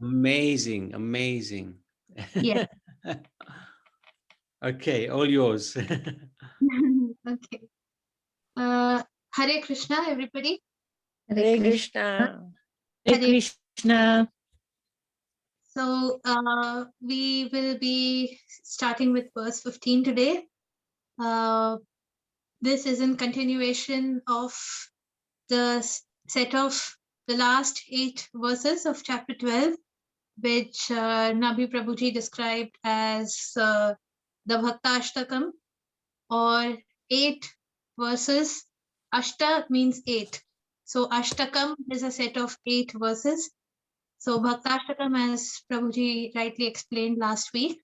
Amazing, amazing. Yes. Okay, all yours. Okay. Hare Krishna, everybody. Hare Krishna. Hare Hare. Krishna. So we will be starting with verse 15 today. This is in continuation of the set of the last 8 verses of chapter 12, which Nabi Prabhuji described as the Bhaktashtakam, or 8 verses. Ashta means 8. So Ashtakam is a set of 8 verses. So Bhaktashtakam, as Prabhuji rightly explained last week,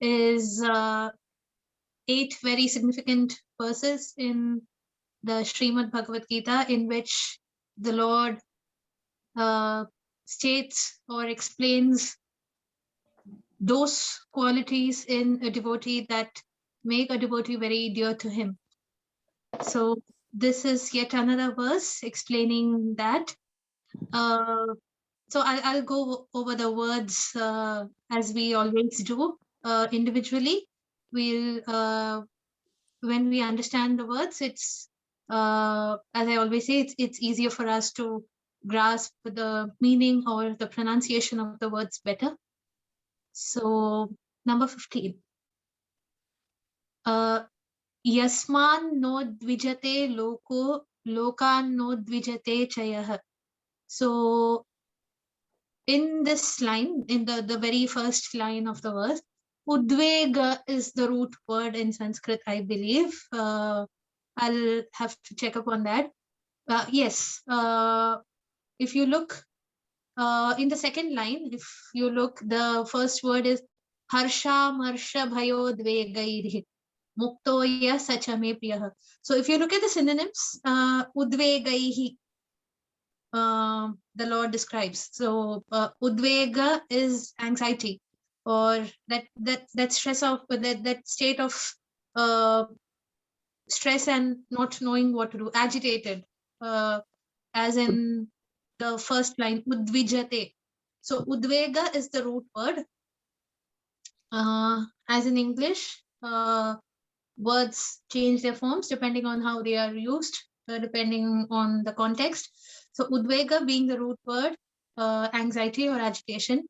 is 8 very significant verses in the Srimad Bhagavad Gita, in which the Lord states or explains those qualities in a devotee that make a devotee very dear to him. So this is yet another verse explaining that. So I'll go over the words as we always do individually. We'll when we understand the words, it's as I always say, it's easier for us to grasp the meaning or the pronunciation of the words better. So number 15. Yasman no dvijate loko, lokan no dvijate chayah. So in this line, in the very first line of the verse, udvega is the root word in Sanskrit, I believe. I'll have to check up on that. Yes, if you look in the second line, if you look, the first word is harsha marsha bhayo dvegairhi muktoya sachame priyah. So if you look at the synonyms, udvegaihi, the Lord describes. So udvega is anxiety, or that stress of that state of stress and not knowing what to do, agitated, as in the first line, udvijate. So udvega is the root word. As in English, words change their forms depending on how they are used, depending on the context. So udvega being the root word, anxiety or agitation.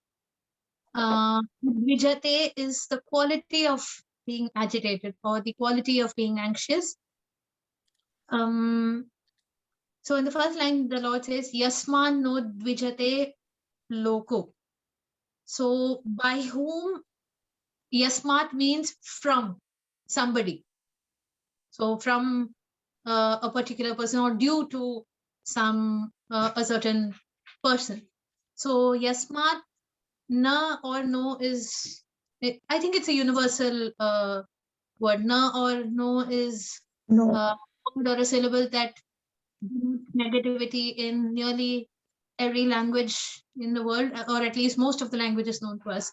Udvijate is the quality of being agitated or the quality of being anxious. So in the first line, the Lord says, Yasman no dvijate loko. So by whom? Yasmat means from somebody. So from a particular person or due to some a certain person. So Yasmat, na or no is, I think it's a universal word. Na or no is No. a word or a syllable that denotes negativity in nearly every language in the world, or at least most of the languages known to us,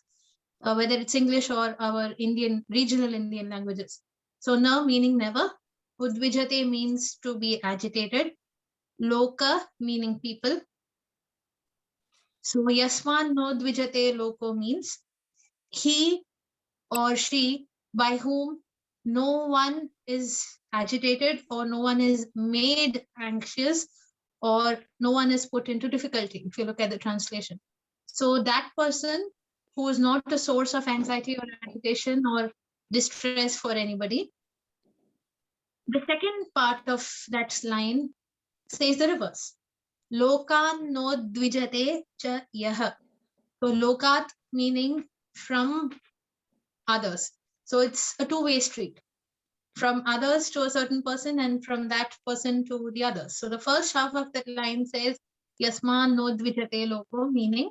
whether it's English or our Indian, regional Indian languages. So na meaning never, udvijate means to be agitated, loka meaning people. So yasman no dvijate loko means he or she by whom no one is agitated or no one is made anxious or no one is put into difficulty, if you look at the translation. So that person who is not a source of anxiety or agitation or distress for anybody. The second part of that line says the reverse. Lokan no dvijate cha yah. So lokat meaning from others. So it's a two-way street, from others to a certain person and from that person to the others. So the first half of that line says Yasman no dvijate loko, meaning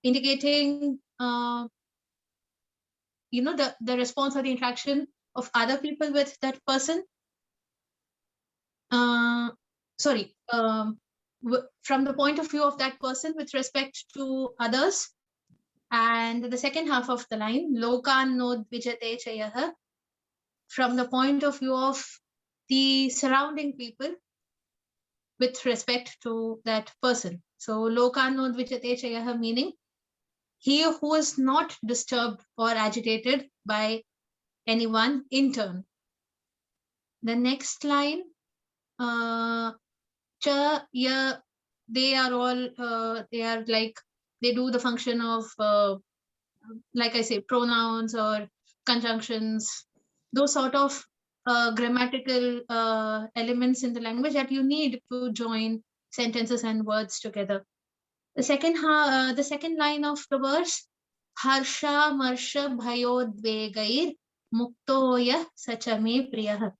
indicating the response or the interaction of other people with that person. From the point of view of that person with respect to others. And the second half of the line, Lokan no dvijate chayah, from the point of view of the surrounding people. with respect to that person. So lokanodvijate chayaha, meaning he who is not disturbed or agitated by anyone in turn. The next line, cha, ya, they are all, they are like, they do the function of, like I say, pronouns or conjunctions, those sort of grammatical elements in the language that you need to join sentences and words together. The second line of the verse, harsha marsha bhayodvegair muktoya sachame priyah.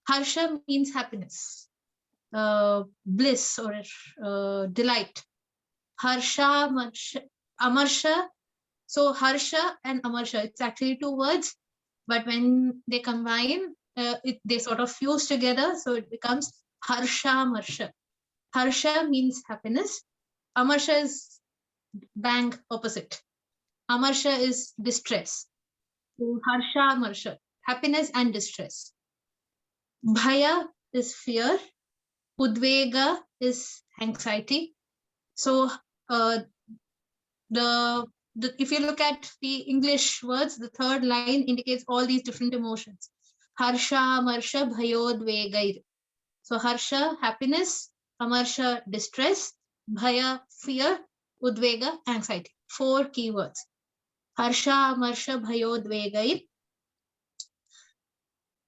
Harsha means happiness, bliss, or delight. Harsha marsha, amarsha. So harsha and amarsha, it's actually two words, but when they combine, they sort of fuse together, so it becomes harsha marsha. Harsha means happiness. Amarsha is bang opposite. Amarsha is distress. So harsha marsha, happiness and distress. Bhaya is fear. Udvega is anxiety. So if you look at the English words, the third line indicates all these different emotions. Harsha, Marsha, Bhayodvegair. So Harsha, happiness, Amarsha, distress, Bhaya, fear, Udvega, anxiety. 4 keywords. Harsha, Marsha, Bhayodvegair.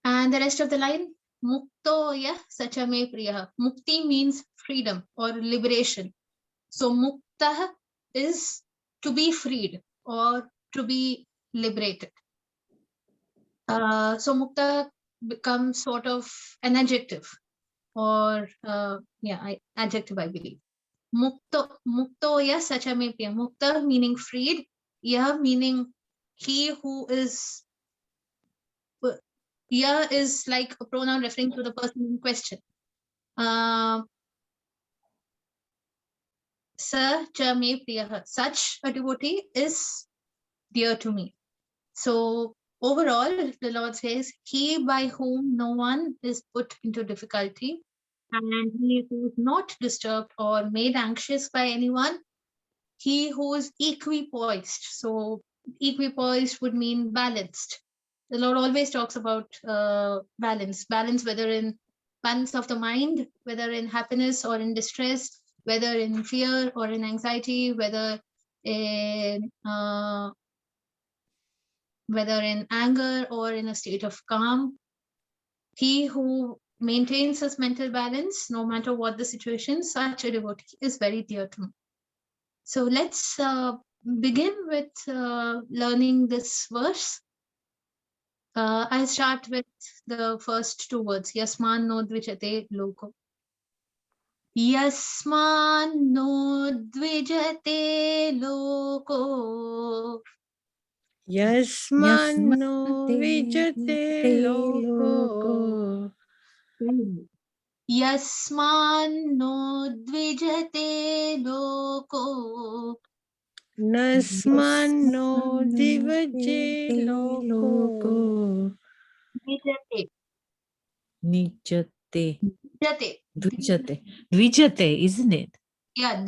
And the rest of the line, Muktoya Sachame Priya. Mukti means freedom or liberation. So Mukta is to be freed or to be liberated. So Mukta becomes sort of an adjective, or adjective, I believe. Mukto ya sachame priya. Mukta meaning freed, ya meaning he who is. Ya is like a pronoun referring to the person in question. Sa cha me priya. Such a devotee is dear to me. So overall, the Lord says, he by whom no one is put into difficulty, and he who is not disturbed or made anxious by anyone, he who is equipoised. So equipoised would mean balanced. The Lord always talks about balance, whether in balance of the mind, whether in happiness or in distress, whether in fear or in anxiety, whether in anger or in a state of calm. He who maintains his mental balance, no matter what the situation, such a devotee is very dear to me. So let's begin with learning this verse. I'll start with the first 2 words. Yasman no dvijate loko. Yasman no dvijate loko. Yasmano vijate loko. Yasman no dvijate loko. Nasmano divaje loko. Dvijate. Nijate. Dvijate. Dvijate. Dvijate, isn't it? Yeah,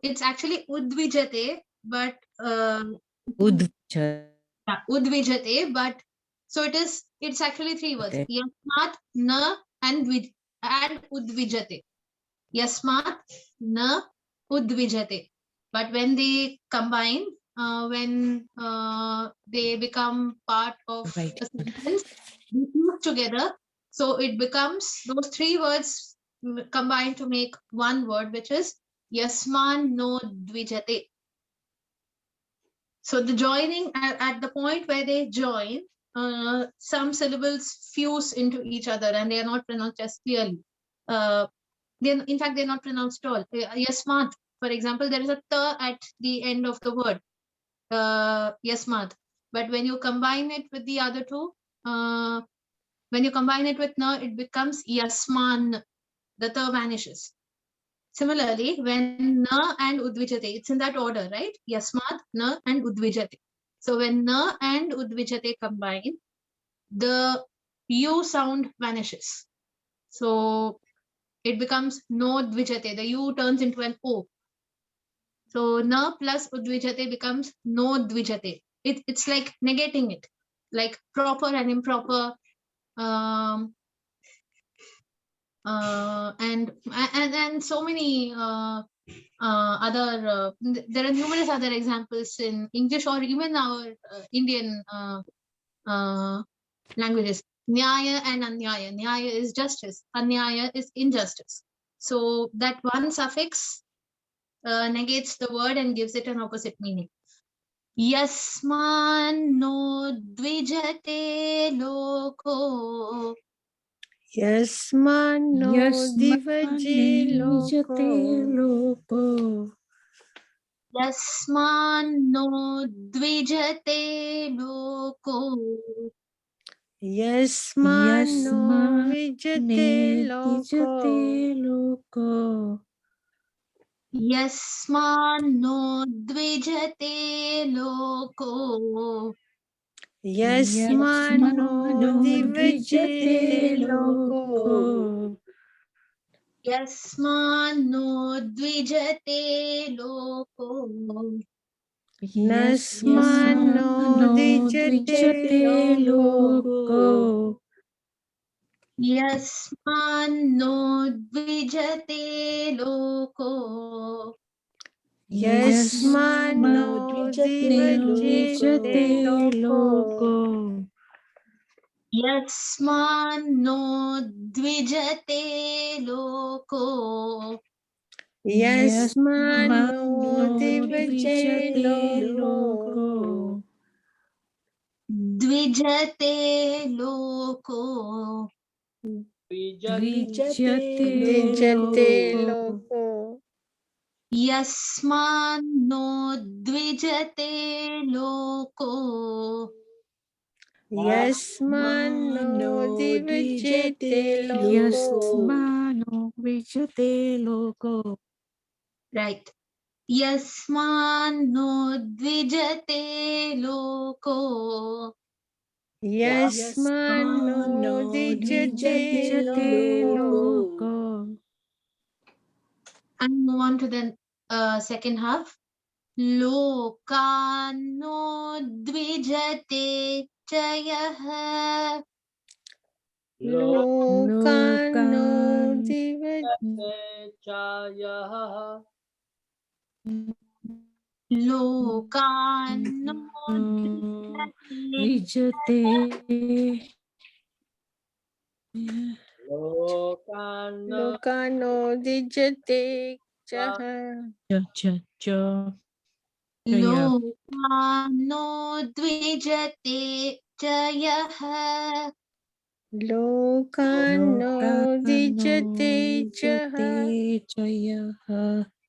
it's actually udvijate, but Udvijate. udvijate, but so it's actually 3 words. Okay. Yasmat, na, and udvijate. Yasmat, na, udvijate. But when they combine, when they become part of Right. a sentence, they fuse together. So it becomes those 3 words combined to make one word, which is Yasman no dvijate. So the joining at the point where they join, some syllables fuse into each other and they are not pronounced as clearly. In fact, they're not pronounced at all. Yasmat, for example, there is a ta at the end of the word. Yasmat. But when you combine it with the other 2, when you combine it with na, it becomes yasman. The ta vanishes. Similarly, when na and udvijate, it's in that order, right? Yasmat, na, and udvijate. So when na and udvijate combine, the u sound vanishes. So it becomes no dvijate. The U turns into an O. So na plus udvijate becomes no dvijate. It's like negating it, like proper and improper, um, and so many other. There are numerous other examples in English or even our Indian languages. Nyaya and anyaya. Nyaya is justice. Anyaya is injustice. So that one suffix negates the word and gives it an opposite meaning. Yasman no dvijate loko. Yasmano divaje Yasmane loko. loko. Yasman no dvijate loko. Yasmano vijate Yasmane loko. dijate loko. Yasman no dvijate loko. Yasmano divaje loko. Yasman no dvijate loko. Yasmano dijate loko. Yasman no dvijate loko. Yasmano divaje Dijate loko. loko. Yasman no dvijate loko. Yasmano divaje Dijate loko. loko. Dvijate loko. Dijate Dijate loko. loko. Yasman no dvijate loko. Yasmano divajete loko. Yasmano dijate loko. Right. Yasman no dvijate loko. Yasmano dijate Dijate loko. loko. And move on to the second half. Lokano dvijate chayah. Lokano Lokan Lokano dvijate Vijate Lokano dijate chaha. cha cha Jaya Lokano dvijate chayah. Lokano dijate chaha. Jaya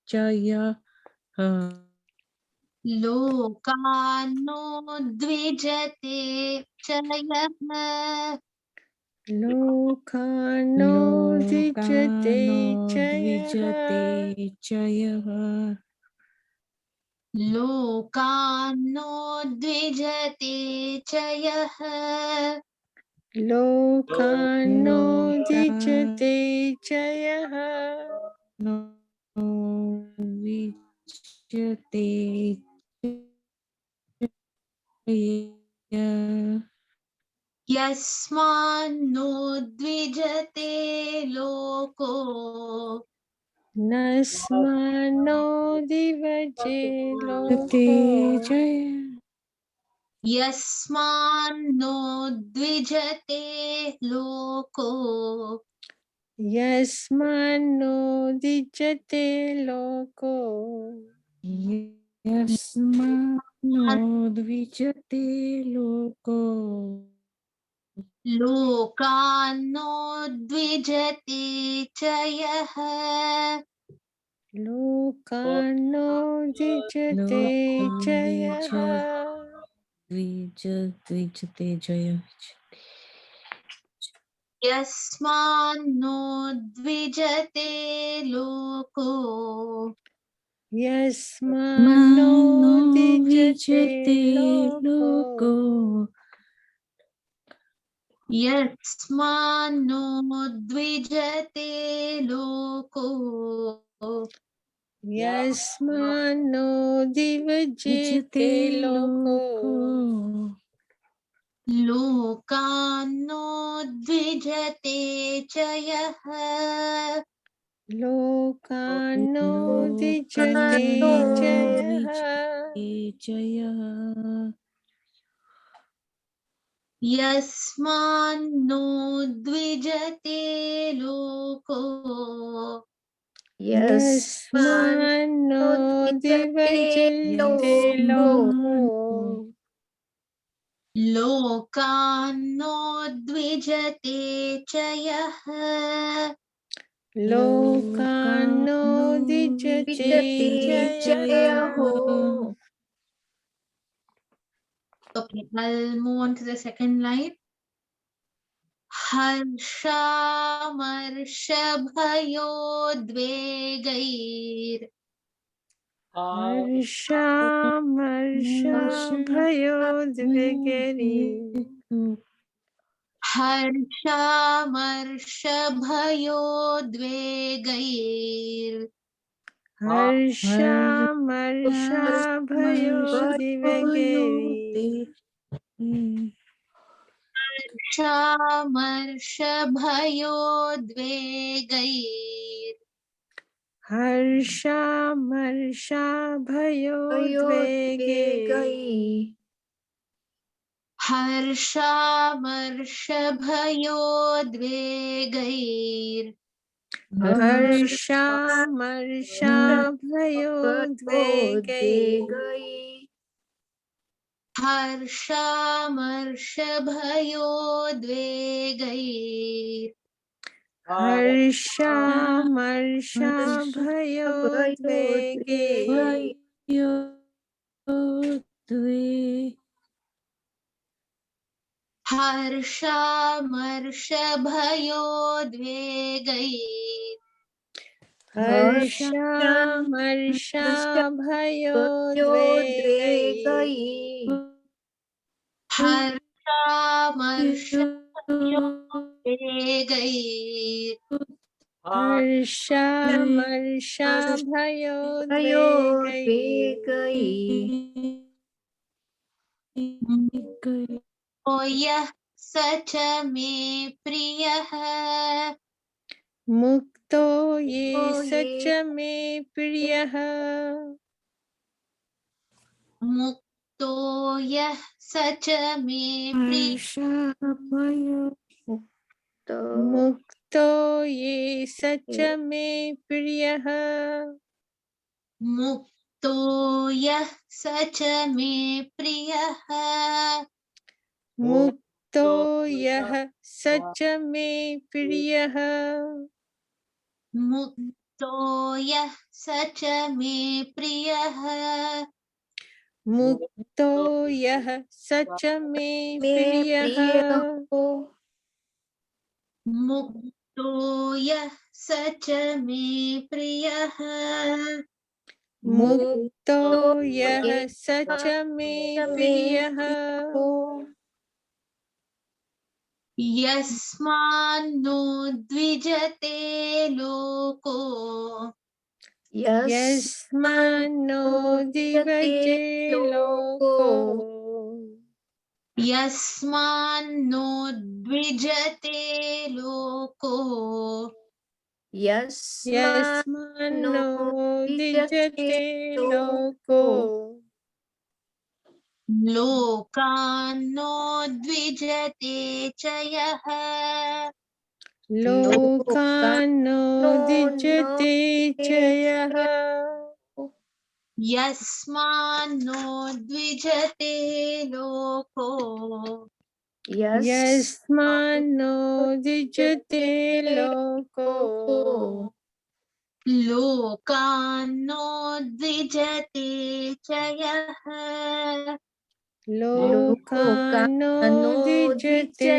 Jaya Lokano dvijate chayah. Lokano dijate chaha. Jaya Lokano dvijate chayah. Lokano dijate chaha. no Vijate Jaya Yasman no dvijate loko. Nasmano divaje Jate loko. Jaya Yasman no dvijate loko. Yasmano dijate loko. Yasmano Dvijate Loko Lokano dvijate chayah. Lokano dijate chayaha. Dvijate Jaya Yasman no dvijate loko. Yasmano dijate Vijate loko. Loko यस्मान्नो द्विजते लोको यस्मान्नो विजते दिवजेते लोको लोकान्नो द्विजते च यः लोकान्नो दिजते लोकान्नो च यः विजयः यस्मान्नो द्विजते लोको यस्मान्नो दिवजेते लोको लोकान्नो द्विजते च यः लोकान्नो दिजते च यः Okay, I'll move on to the second line. हर्षामर्षभयोद्वेगैर् हर्षामर्षभयोद्वेगैः हर्षामर्षभयोद्वेगैर् हर्षामर्षभयोद्वेगैः हर्षामर्षभयोद्वेगैर् हर्षामर्षभयोद्वेगैः हर्षामर्षभयोद्वेगैर् हर्षामर्षभयोद्वेगैः हर्षामर्षभयोद्वेगैर् हर्षामर्षभयोद्वेगैः हर्षामर्षभयोद्वेगैर् हर्षामर्षभयोद्वेगैः हर्षामर्षभयोद्वेगैर् हर्षामर्षभयोद्वेगैः ओ यः स च मे प्रियः मुक्तो ये सच मे प्रियः मुक्तो यः स च मे मुक्तो ये सच मे प्रियः मुक्तो यः स च मे प्रियः मुक्तो यः सच मे प्रियः मुक्तो यः स च मे प्रियः मुक्तो यः सच मे प्रियः मुक्तो यः स च मे प्रियः मुक्तो यः सच मे प्रियः यस्मान्नो द्विजते लोको यस्मान्नो दिवजे लोको यस्मान्नो द्विजते लोको यस्मान्नो दिजते लोको लोकान्नो द्विजते च यः लोकान्नो दिजते च यः यस्मान्नो द्विजते लोको यस्मान्नो दिजते लोको लोकान्नो द्विजते च यः लोकान्नो दिजते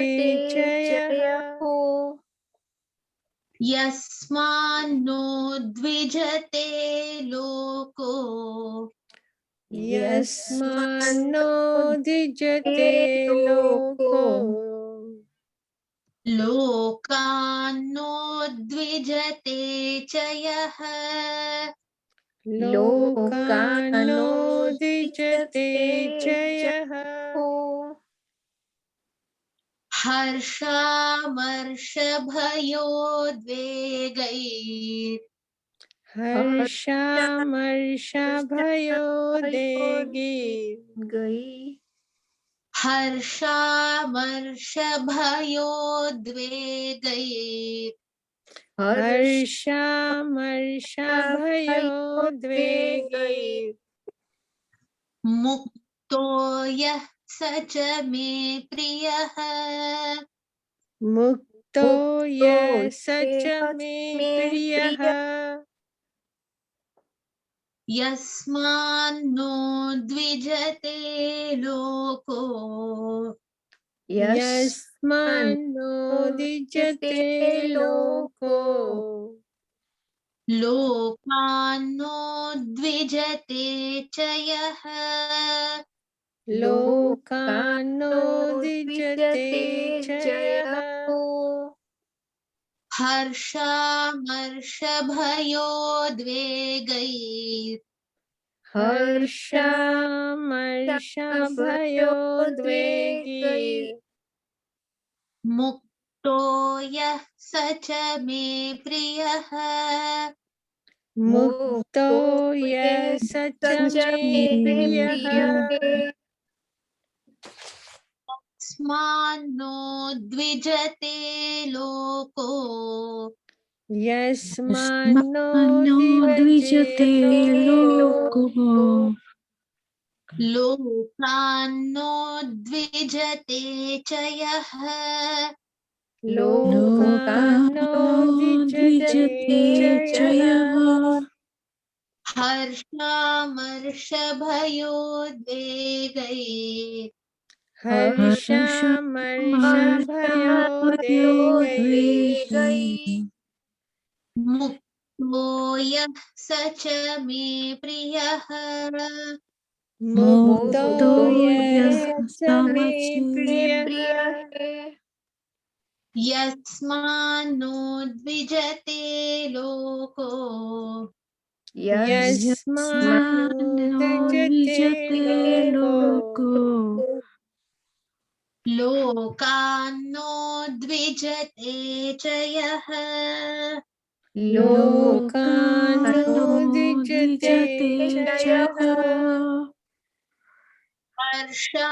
च यः यस्मान्नो द्विजते लोको यस्मान्नो दिजते लोको Lokano dvijate chayah. Lokano dijate chayah. Harsha marsha bhayodvegai. Harsha marsha bhayodegi. Harsha marsha bhayodvegai. Harsha marsha bhayodvegi. Mukto yah sacha me priyah. Mukto ya sacha me priyaha. Yasmano dvijate loko. Yasmano dijate loko. Lokano dvijate chayah. Lokano dijate chayah. Harsha marsha bhayodvegai. Harsha marsha bhayodvegi. Mukto yah sacha me priyah. Mukto ya sacha me priyaha. Smano dvijate loko. Yasmano dvijate divate loko. loko. Lokano dvijate chayah. Lokano Lokano dijate dvijate chayah. chayah. Harsha marsha bhayodvegai. Harsha marsha bhayodvegai. Mukto yah sacha me priyah. Mukto ya Mukto sacha me yasamache. priyaha. Yasmano dvijate loko. Yasmano Yasmano dijate dvijate loko. loko. Lokano dvijate chayah. Lokano Lokano dijate dvijate chayah. chayah. Harsha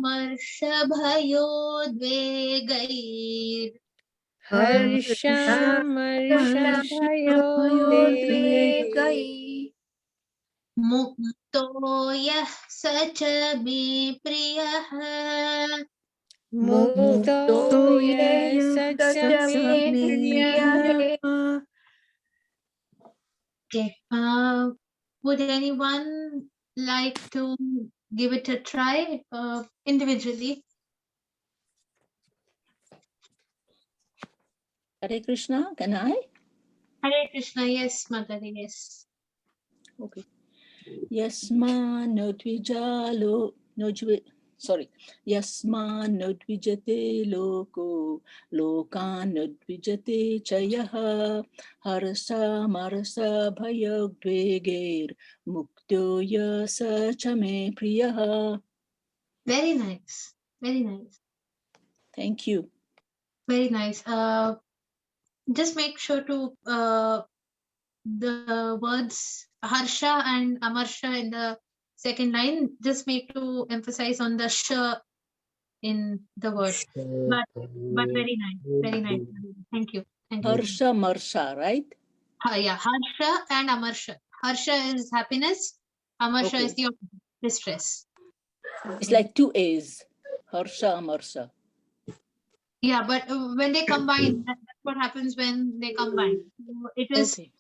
marsha bhayodvegai. Harsha marsha Marsha bhayodvegi. Mukto yah sacha me priyah. Mukto ya sacha me Sasame priyaha. Priya. Okay. Would anyone like to give it a try individually? Hare Krishna, can I? Hare Krishna, yes, Madhuri, yes. Okay. Yasma no dvijalo no sorry. Yasma no dvijate loko lokan no dvijate chayaha harasa marasa bhayagveger mukto yasa chame priyaha. Very nice. Very nice. Thank you. Very nice. Just make sure to the words Harsha and Amarsha in the second line, just make to emphasize on the sh in the word. But very nice. Very nice. Thank you. Thank you. Harsha marsha, right? Yeah, Harsha and Amarsha. Harsha is happiness. Amarsha is Okay. the distress. It's like two A's. Harsha marsha. Yeah, but when they combine, that's what happens when they combine. So it is, Okay.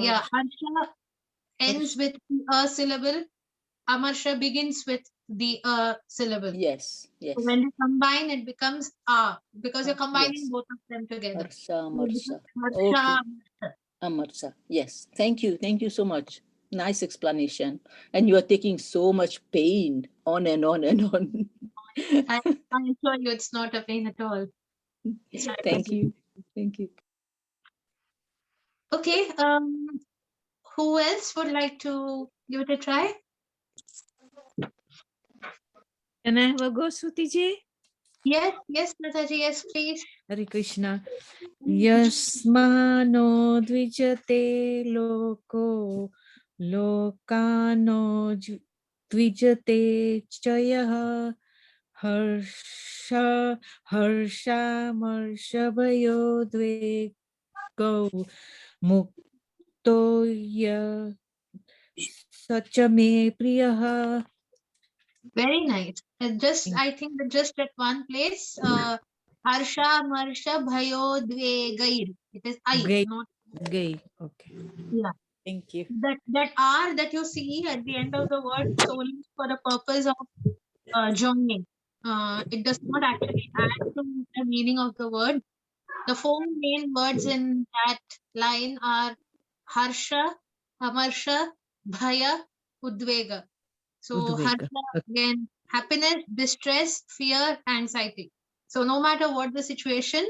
yeah, Harsha ends with a syllable. Amarsha begins with the syllable. Yes, yes. So when they combine, it becomes a, because you're combining Yes. both of them together. Harsha So it becomes marsha. Harsha, Okay. Amarsa. Yes. Thank you. Thank you so much. Nice explanation. And you are taking so much pain on and on and on. I assure you, it's not a pain at all. Thank you. Thank you. Okay. Who else would like to give it a try? Can I have a go, Shruti ji? Yes, yes, Mataji, yes, please. Hare Krishna. Yasmano dvijate loko lokano dvijate chayah harsha harsha marshabhayo dvego mukto ya sachame priyaha. Very nice. I think that just at one place, Harsha, Marsha, Bhayo, Dve, Gair. It is I, Gay, not, gay. Okay. yeah. Thank you. That R that you see at the end of the word is only for the purpose of joining. It does not actually add to the meaning of the word. The four main words in that line are Harsha, Amarsha, Bhaya, Udvega. So Udvega. Harsha, again, happiness, distress, fear, anxiety. So no matter what the situation,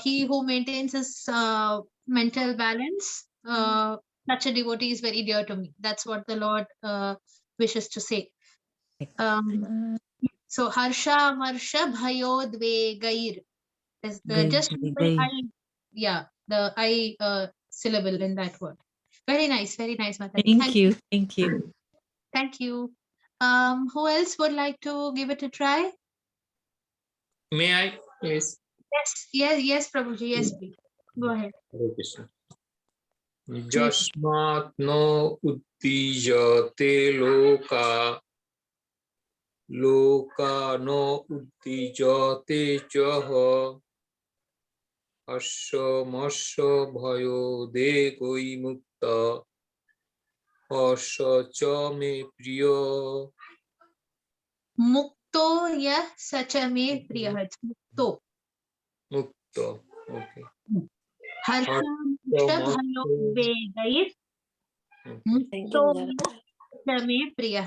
he who maintains his mental balance, such a devotee is very dear to me. That's what the Lord wishes to say. So Harsha, Marsha, Bhayo, Dve, Gair is Gay, just gay, the gay. I, yeah, the I syllable in that word. Very nice, Mataji. Thank you. Thank you. Thank you. Who else would like to give it a try? May I, please? Yes, Prabhuji, yes, please. Go ahead. Hare Krishna. Jasmat no uttijate loka, loka no uttijate chaha, asya masya bhayo dekoi mukta, asya cha me priya. Mukto ya sacha me priya. Mukto. Mukta. Okay. Harsha Asya bhayo masya. vegair. Mukto ya sacha me priya.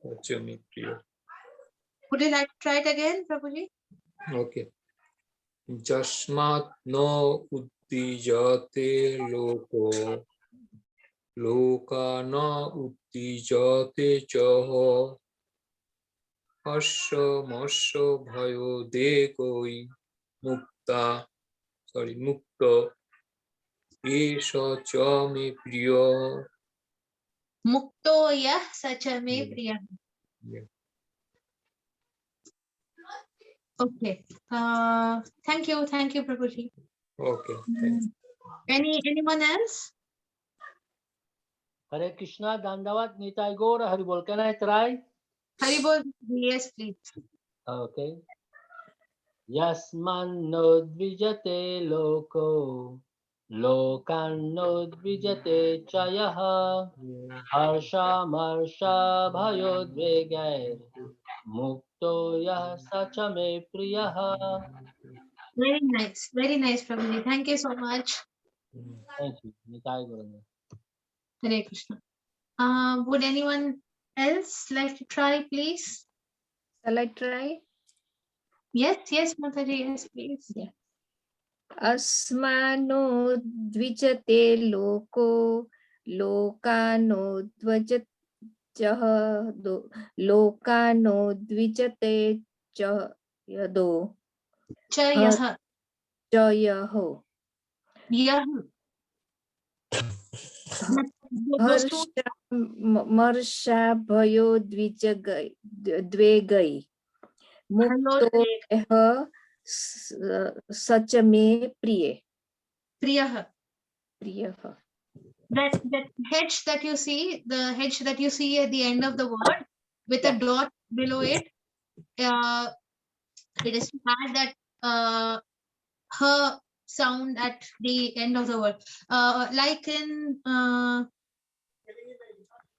Asya me priya. Would you like to try it again, Prabhuji? Okay. Jasmat no uttijate loko, loka na uttijate chaha, asya masya bhayo dekoi mukta, mukta, esha cha me priya. Mukto ya sacha me priya. Yeah. Okay. Thank you, Prabhuji. Okay, thanks. Anyone else? Hare Krishna, Dandavat, Nitai Gaura, Haribol. Can I try? Haribol, yes, please. Okay. Yasman no dvijate loko, lokan no dvijate chayaha, harsha marsha bhayodvegair, mukto yah sachame priyaha. Very nice, Prabhuji. Thank you so much. Thank you. Nitai Gaura. Hare Krishna. Would anyone else like to try, please? Shall I try? Yes, Mataji, yes, please. Yeah. Asmano dvijate loko lokano dvajatah lokano dvijate chayado Chayaha. chayaho Yah. Those two. harsha marsha bhayo dvegai mukto yah sachame priye Priyaha. priyaha. That hedge that you see, the hedge that you see at the end of the word with a dot below it, it is to add that her sound at the end of the word. Like in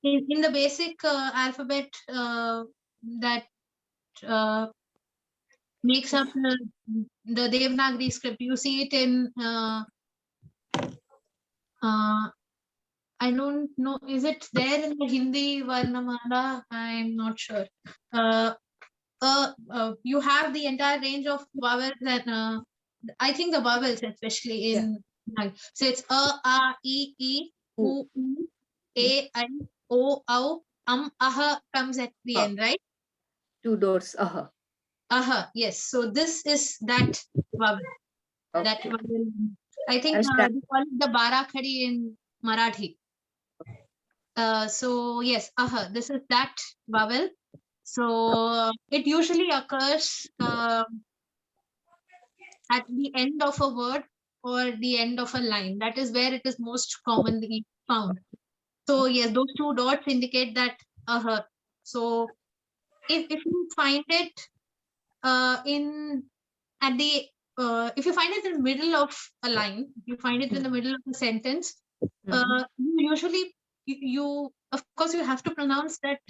the basic alphabet that makes up the Devanagari script, you see it in I don't know, is it there in the Hindi Varnamala? I'm not sure. you have the entire range of vowels, and I think the vowels, especially in so it's e, u, a, I, o, comes at the end, right? 2 dots. Yes. So this is that vowel. That Okay. vowel. I think I'll start. they call it the Barakhadi in Marathi. So yes, this is that vowel. So it usually occurs at the end of a word or the end of a line. That is where it is most commonly found. So yes, those 2 dots indicate that So if you find it in at the if you find it in the middle of a line, you find it in the middle of a sentence, you usually you of course you have to pronounce that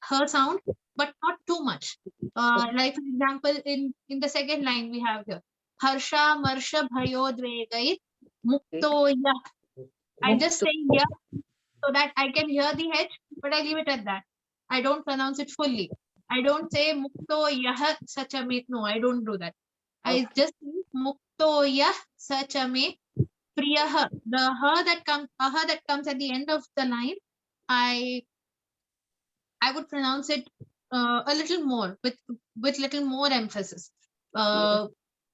her sound, but not too much. Like for example, in the second line we have here Harsha Marsha Bhayodvegai Mukto Yah. I just say yeah so that I can hear the H, but I leave it at that. I don't pronounce it fully. I don't say Mukto Yah Sachame. No, I don't do that. I just say Mukto Yah Sachame Priyah. The her that comes at the end of the line, I would pronounce it a little more with little more emphasis.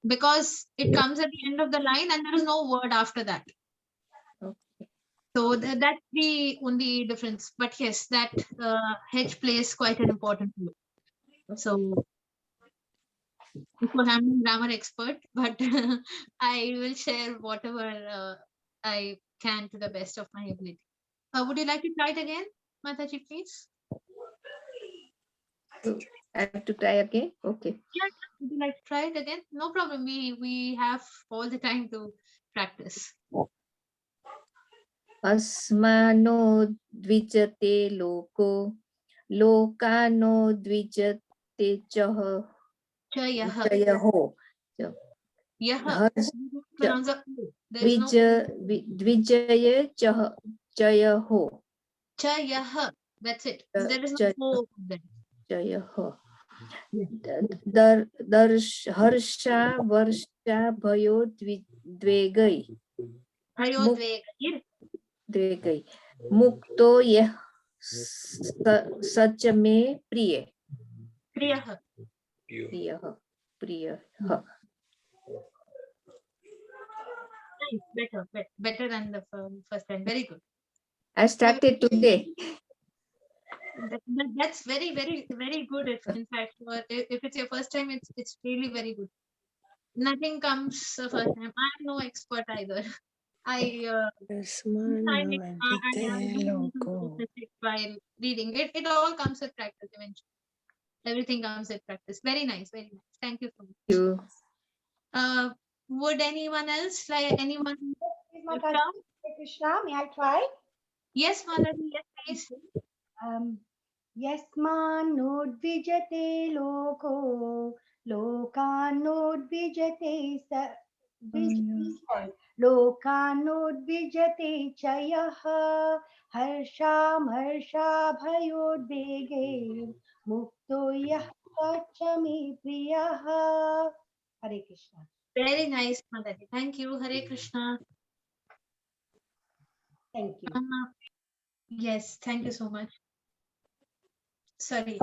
Because it comes at the end of the line and there is no word after that. So that's the only difference. But yes, that H plays quite an important role. So of course, I'm a grammar expert, but I will share whatever I can to the best of my ability. Would you like to try it again, Mataji, please? I have to try again. Okay. Yeah, would you like to try it again? No problem. We have all the time to practice. Asmano dvijate loko, lokano dvijate chaho. Chayaho. Yeah. Pronounce the O. There is no Dvijaya chayaho. Chayaha. That's it. There is no O there. Chayaho. Harsha varsha bhayo dvegai. Dvegai. Mukto yah sach me priye. Priyaha. Priyaha. Priyaha. Nice. Better than the first time. Very good. I started today. That's very good. In fact, if it's your first time, it's really very good. Nothing comes first time. I'm no expert either. I find it while reading it. It all comes with practice eventually. Everything comes with practice. Very nice. Thank you so much. You. Would anyone else like anyone? Krishna, may I try? Yes, Mataji. Yes, please. Yasmanodvijate loko, lokanodvijate lokanodvijate chayaha, harsham harsha bhayodvege, mukto yah sachami priyaha. Hare Krishna. Very nice, Mataji. Thank you. Hare Krishna. Thank you. Yes, thank you so much. Sorry.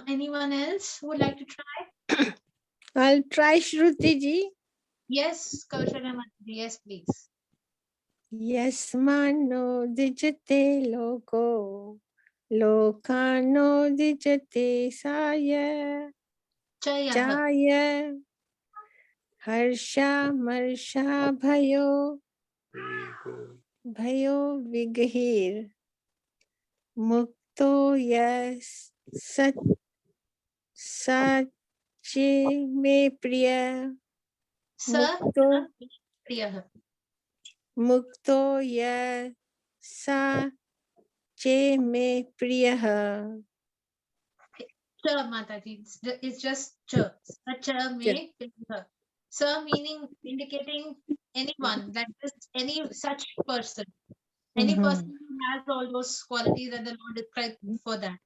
Anyone else would like to try? I'll try, Shruti ji. Yes, Kaushalya Mataji. Yes, please. Yasmano dijate loko, lokano dijate saya, chaya, harsha marsha bhayo, bhayo vigahir, mukto yas sache me priya, mukto ya sa che me priya. Cha, Mataji. It's just cha. Cha me priya. Sa meaning indicating anyone, that is any such person. Any person who has all those qualities that the Lord described for that.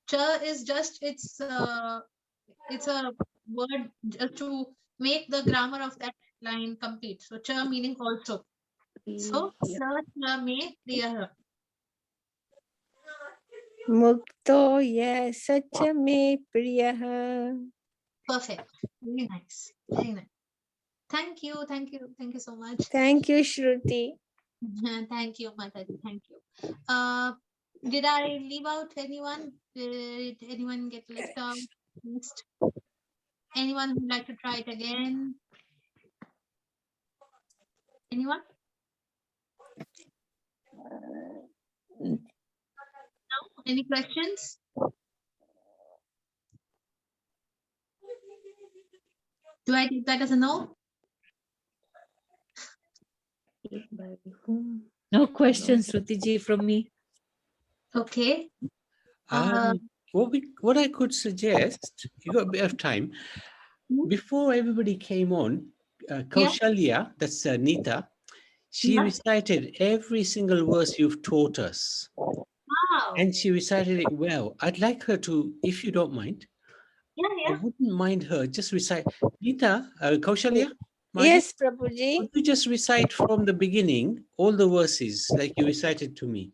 Cha is just it's a word just to make the grammar of that line complete. So cha meaning also. So Priya. sa cha me priyah. Mukto ya sacha me priyah. Perfect. Very nice. Very nice. Thank you. Thank you. Thank you so much. Thank you, Shruti. Thank you, Mataji. Thank you. Did I leave out anyone? Did anyone get left out? Missed? Anyone who'd like to try it again? Anyone? No? Any questions? Do I take that as a no? By whom? No questions, Shruti ji, from me. Okay. Uh, What I could suggest, you got a bit of time, Hmm? before everybody came on, Kaushalya, that's Nita, she Yeah. recited every single verse you've taught us, Wow. and she recited it well. I'd like her to, if you don't mind, Yeah, I yeah. wouldn't mind her just recite. Nita, Kaushalya, Maji, Yes, Prabhuji. could you just recite from the beginning all the verses like you recited to me?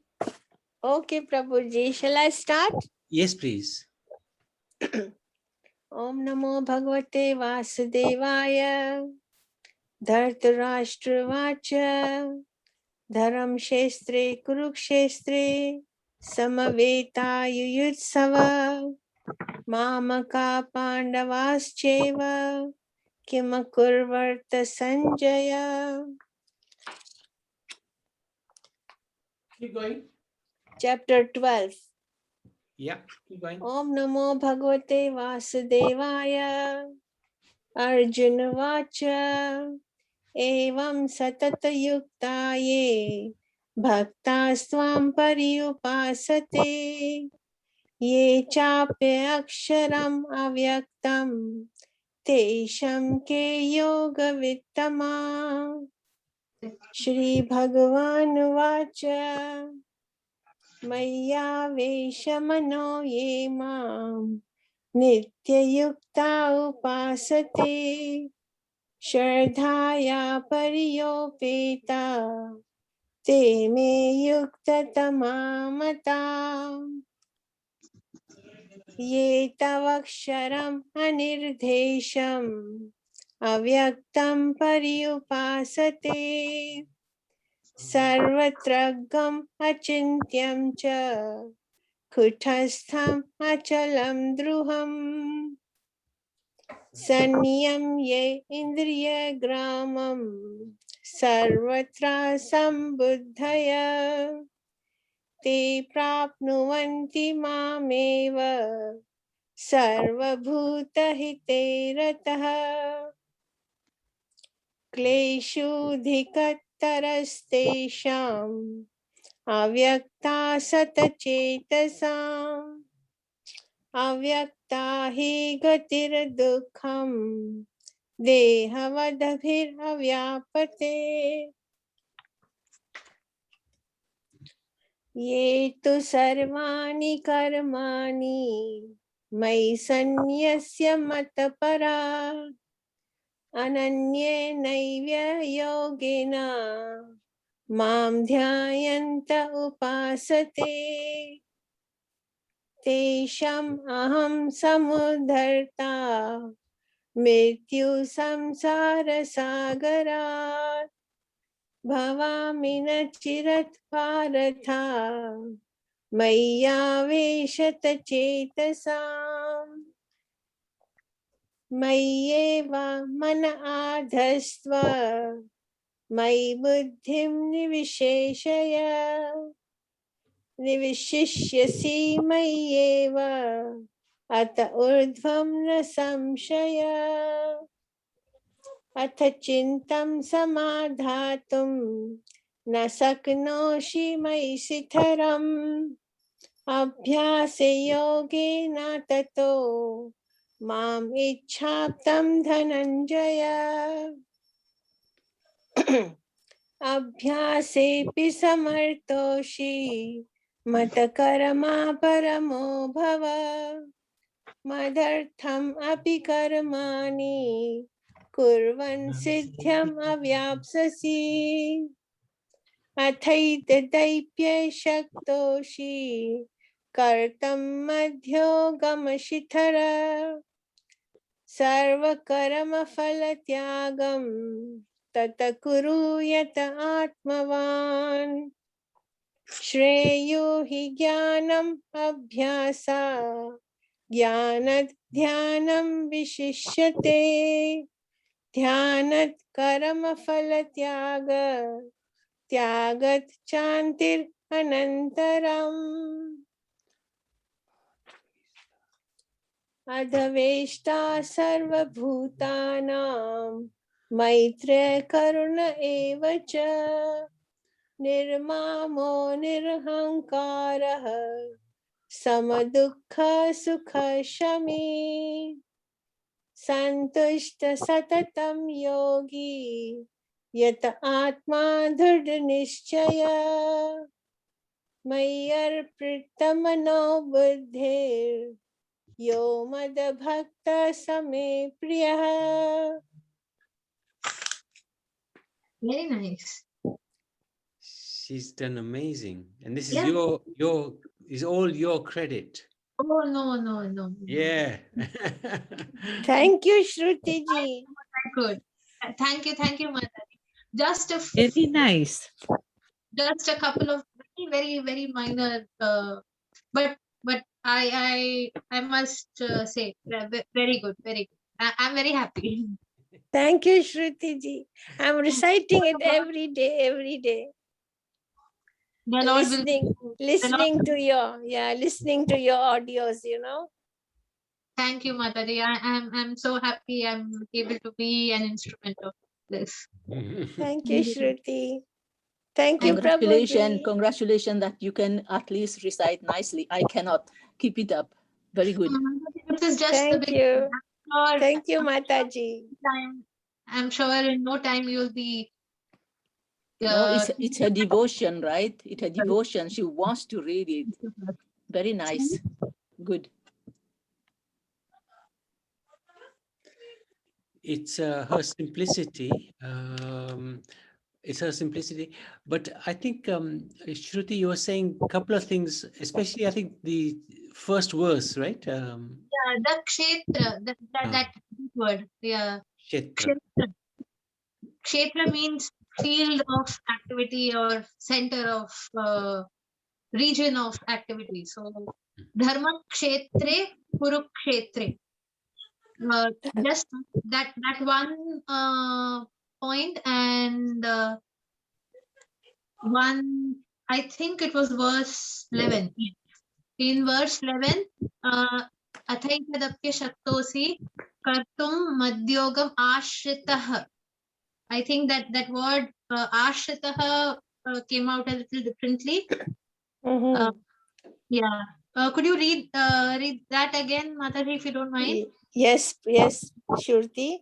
Okay, Prabhuji. Shall I start? Yes, please. Om Namo Bhagavate Vasudevaya. Dhartarashtravacha. Dharam Shestre Kurukshetre. Samaveta Mamaka Pandavascheva Kimakurvarta Sanjaya. Keep going. Chapter 12. Yeah, keep going. Om Namo Bhagavate Vasudevaya. Arjuna Vacha. Evam Satata Yuktaye. Bhaktasvam Pariyupasate. Ye Chapya Aksharam Avyaktam. Tesham ke yoga vittama. Shri Bhagavan vacha. Maya veshamano ye mam. Nitya yukta upasate. Shardhaya pariyopeta. Te me yukta tamamata. Ye tavaksharam anirdesham. Avyaktam pariyupasate. Sarvatragam achintyam cha. Kutastham achalam druham. Sanyam ye indriya gramam. Sarvatra sambuddhaya. Te prapnuvanti mameva. Sarvabhutahite rataha. क्लेशोऽधिकतरस्तेषाम् अव्यक्ता सतचेतसाम् अव्यक्ता हि गतिर्दुःखम् देहवदभिरव्यापते ये तु सर्वाणि कर्माणि मयि सन्न्यस्य मत्परा अनन्येनैव योगेन मां ध्यायन्त उपासते तेषाम् अहं समुद्धर्ता मृत्यु संसारसागरात् भवामि न चिरत् पार्थ मय्यावेशत चेतसाम् मय्येव मन आधस्त्व मयि बुद्धिं निविशेषय निविशिष्यसि मय्येव अत ऊर्ध्वं न संशय अथ चिन्तं समाधातुं न शक्नोषि मयि स्थिरम् अभ्यासयोगेन ततो माम् इच्छाप्तं धनञ्जय अभ्यासेऽपि समर्थोषि मतकर्मा परमो भव मदर्थम अपि कर्माणि कुर्वन् सिद्ध्यम् अवाप्स्यसि अथैतदैप्य शक्तोषि कर्तुम् मध्योगमशिखर सर्वकर्मफलत्यागं तत कुरु यत आत्मवान् श्रेयो हि ज्ञानम् अभ्यासा ज्ञानात् ध्यानं विशिष्यते ध्यानात् कर्मफलत्याग त्यागात् शान्तिरनन्तरम् अधवेष्टा सर्वभूतानां मैत्रेय करुण एव च निर्मामो निरहङ्कारः समदुःख सुख शमी सन्तुष्ट सततं योगी यत आत्मा दृढनिश्चय मय्यर्पितमनो बुद्धिर् यो मद्भक्त समे प्रियः. Very nice. She's done amazing. And this is Yeah. is all your credit. Oh, no. Yeah. Thank you, Shruti ji. Good. Thank you, Mataji. Just a Very nice. just a couple of very minor, but I must say very good. I'm very happy. Thank you, Shruti ji. I'm reciting it every day. The Lord will- Listening to your audios, you know. Thank you, Mataji. I'm so happy I'm able to be an instrument of this. Thank you, Shruti. Thank you, Prabhuji. Congratulations that you can at least recite nicely. I cannot. Keep it up. Very good. This is just the Thank beginning. you. I'm sure Thank you, Mataji. I'm sure in no time you'll be. No, it's a devotion, right? It's a devotion. She wants to read it. Very nice. Good. It's her simplicity. It's her simplicity. But I think, Shruti, you were saying a couple of things, especially I think the first verse, right? Yeah, the kshetra, that word. Yeah. Kshetra. Kshetra means field of activity or center of region of activity. So, dharma kshetre, kurukshetre. Just that one point, and one, I think it was verse 11. In verse 11, Athaitadapya shaktosi kartum madhyogam ashritah. I think that word ashritah came out a little differently. Mhm. Yeah. Could you read that again, Mataji, if you don't mind? Yes, Shruti.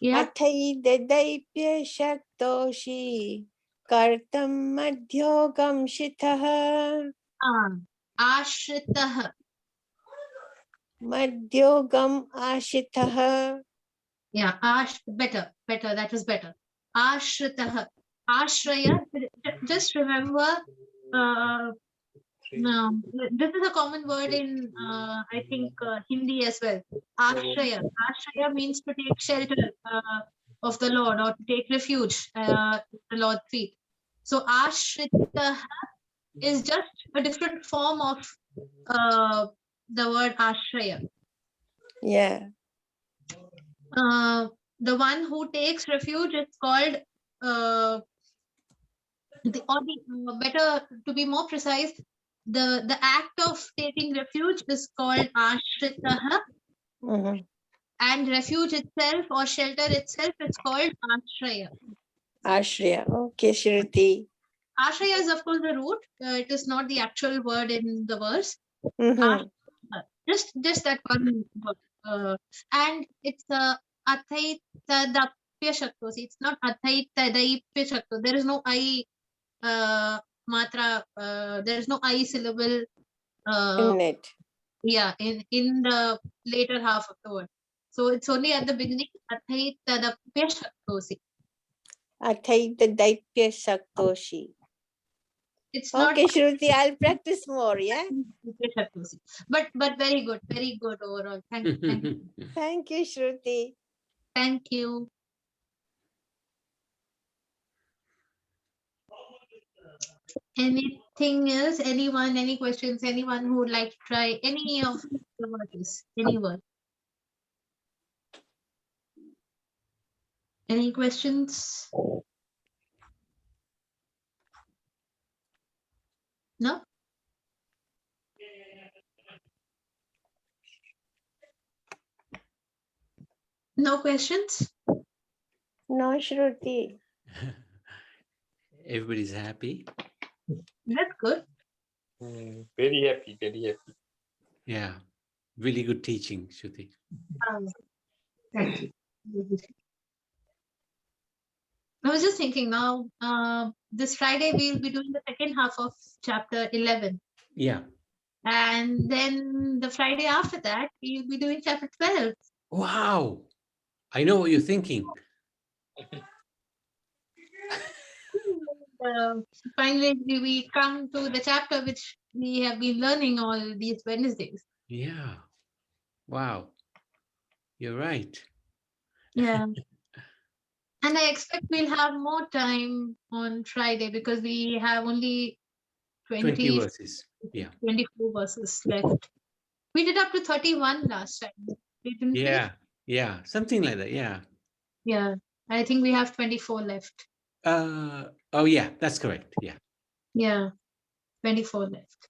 Yeah. अथैददैप्य शक्तोषि कर्तुं मध्योगं शितः Ashritah. मध्योगम आशितः. Yeah, better. That was better. Ashritah. Ashraya. Just remember, this is a common word in, I think, Hindi as well. Ashraya. Ashraya means to take shelter of the Lord or to take refuge at the Lord's feet. So Ashritah is just a different form of the word Ashraya. Yeah. The one who takes refuge is called, better to be more precise, the act of taking refuge is called ashritah, Mhm. and refuge itself or shelter itself is called ashraya. Ashraya. Okay, Shruti. Ashraya is of course the root. It is not the actual word in the verse. Mhm. Just that one word. And it's athaitadapya shaktosi. It's not athaitadaipya shakto. There is no I matra, there is no I syllable In it. in the later half of the word. So it's only at the beginning. Athaitadapya shaktosi. Athaita Daipya Saktoshi. It's not Okay, Shruti, I'll practice more, yeah? Shaktosi. But very good overall. Thank you. Thank you, Shruti. Thank you. Anything else? Anyone? Any questions? Anyone who would like to try any of the words? Any word? Any questions? No? No questions? No, Shruti. Everybody's happy. That's good. Very happy, very happy. Yeah, really good teaching, Shruti. Thank you. I was just thinking now, this Friday we'll be doing the second half of chapter 11. Yeah. And then the Friday after that, we'll be doing chapter 12. Wow. I know what you're thinking. Finally, we come to the chapter which we have been learning all these Wednesdays. Yeah. Wow. You're right. Yeah. And I expect we'll have more time on Friday because we have only 20 verses. Yeah. 24 verses left. We did up to 31 last time, didn't we? Yeah. Yeah. Something like that. Yeah. Yeah. I think we have 24 left. Oh, yeah. That's correct. Yeah. Yeah. 24 left.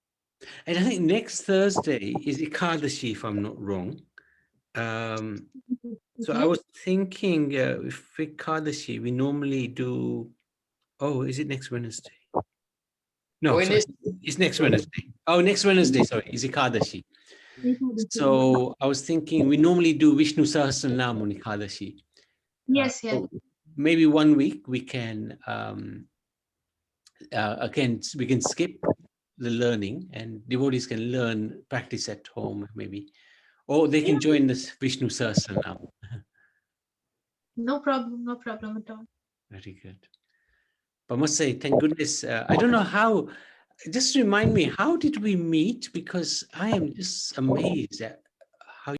And I think next Thursday is Ekadashi, if I'm not wrong. So I Okay. was thinking if Ekadashi, we normally do. Oh, is it next Wednesday? No, sorry, it's next Wednesday. Oh, next Wednesday, sorry, is Ekadashi. So I was thinking we normally do Vishnu Sahasranam on Ekadashi. Yes, yes. So maybe 1 week we can again we can skip the learning and devotees can learn, practice at home maybe, or they can join this Vishnu Sahasranam. No problem at all. Very good. But I must say, thank goodness. I don't know how. Just remind me, how did we meet? Because I am just amazed at